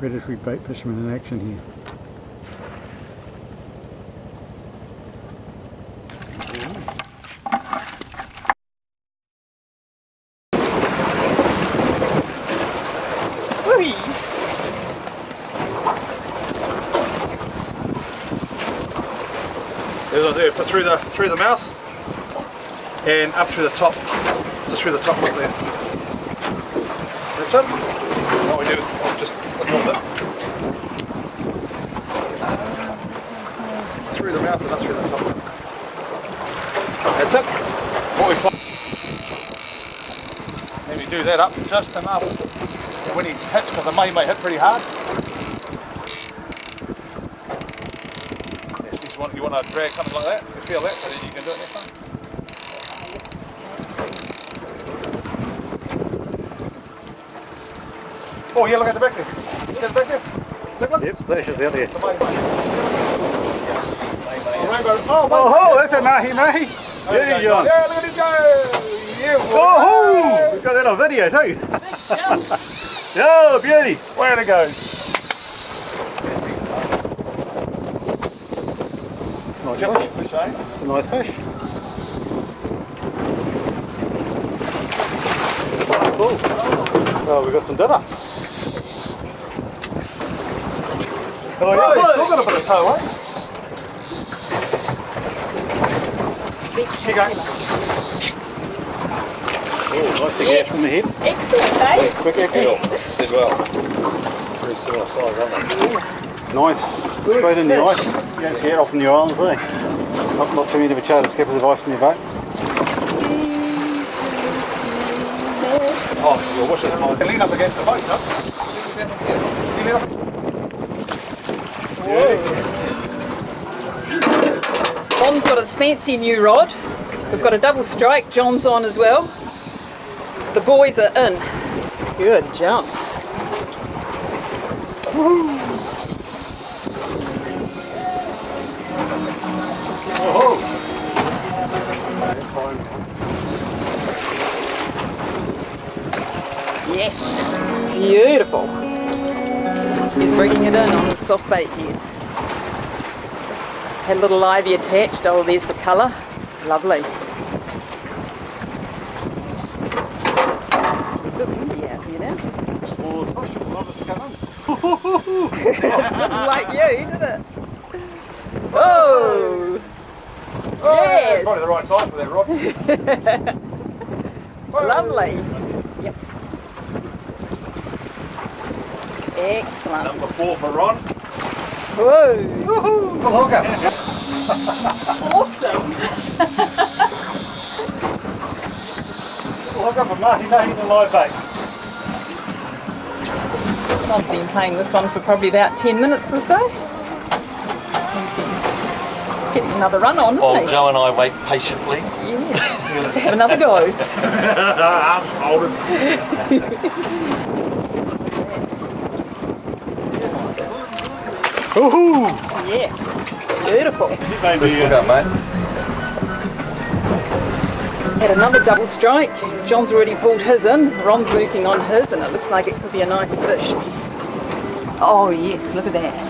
predatory bait fisherman in action here. Here's what I do, put through the mouth and up through the top, just through the top like that. That's it. What we do is just put a little bit through the mouth and up through the top. That's it. What we find. Then we do that up just enough. And when he hits, because the mahi may hit pretty hard. You want to drag something like that, you feel that, so then you can do it next time. Oh yeah, look at the back there. Look at the back there. Look. Yep, splashes out there. Oh, that's a mahi-mahi. There you go. Yeah, look at him go. Yeah, oh, we've got that on video too. Oh, beauty. Where'd it go? Nice fish, eh? It's a nice fish. Cool. Oh, we've got some dinner. Oh, yeah, he's still got a bit of toe, eh? Big Here you go. Oh, nice to get from the head. Excellent, eh? Yeah, quick echo. Did well. Pretty similar size, aren't they? Nice. Straight in the ice. You don't see it off in the islands, eh? Not too many of a charter skipper with ice in your boat. Oh, you'll watch it. Lean up against the boat, huh? Lean up. John's got a fancy new rod. We've got a double strike. John's on as well. The boys are in. Good jump. Oh. Yes, beautiful. He's bringing it in on his soft bait here. Had a little livey attached. Oh, there's the colour. Lovely. Good windy out here now. Like you, did it? Oh! Yes! Probably the right size for that rod. Lovely. Yep. Excellent. Number 4 for Ron. Whoa! Woohoo! Good hooker. Awesome. Good hooker for Mahimahi the live bait. I've been playing this one for probably about 10 minutes or so. Getting another run on, isn't While he? Joe and I wait patiently. Yeah. To have another go. Arms folded. Woohoo! Yes. Beautiful. This one up, mate. Had another double strike. John's already pulled his in. Ron's working on his, and it looks like it could be a nice fish. Oh yes, look at that.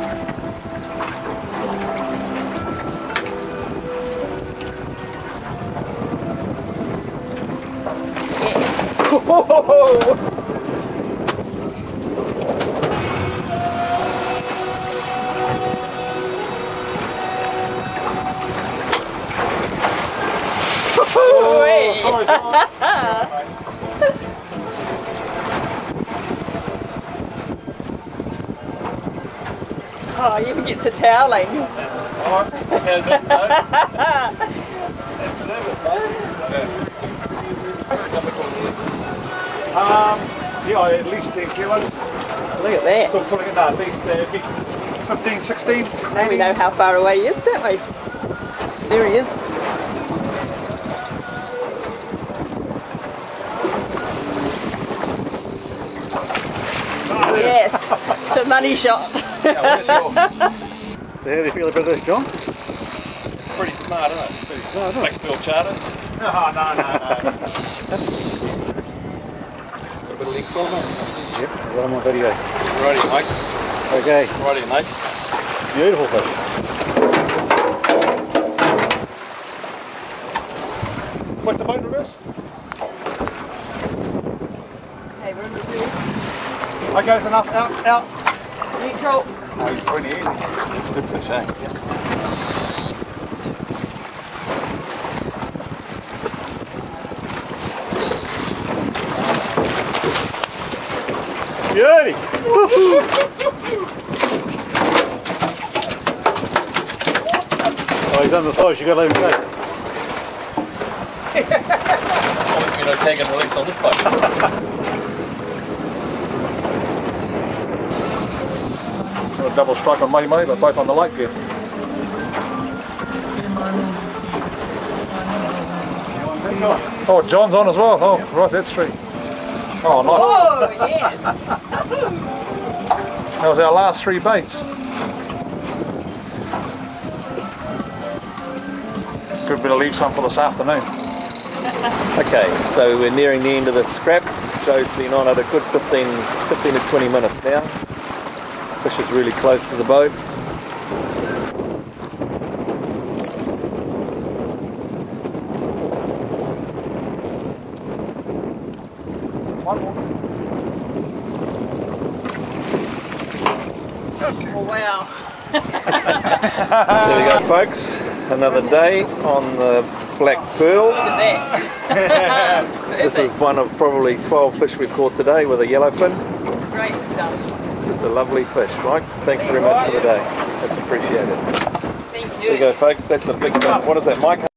Oh, you can get to toweling. How's that, Joe? That's nervous, Yeah, at least 10 kilos. Look at that. Still pulling it down, at least 15, 16. Now we know how far away he is, don't we? There he is. Yes, it's a money shot. Yeah, where's yours? So how do you feel about this, John? It's pretty smart, isn't it? No, no. Backfill charters. No. A bit of length on it. Yep, I've got him on video. Righty, mate. Okay. Righty, mate. Beautiful fish. What's the boat reverse? Okay, we're in reverse. Okay, it's enough. Out. Neutral. Oh, he's pretty easy. It's a good fish, eh? Beauty! Oh, he's on the size, you gotta let him go. Obviously no tag and release on this boat. Got a double strike on Mahimahi, but both on the lake here. Oh, John's on as well. Oh, right, that's three. Oh, nice. Oh, yes. That was our last 3 baits. Good bit of leave some for this afternoon. Okay, so we're nearing the end of the scrap. Joe's been on it a good 15 to 20 minutes now. Fish is really close to the boat. Oh, wow. There we go, folks. Another day on the Black Pearl. Look at that. This is one of probably 12 fish we've caught today with a yellowfin. Great stuff. Just a lovely fish, Mike. Thanks very much for the day. That's appreciated. Thank you. There you go, folks. That's a big one. What is that, Mike?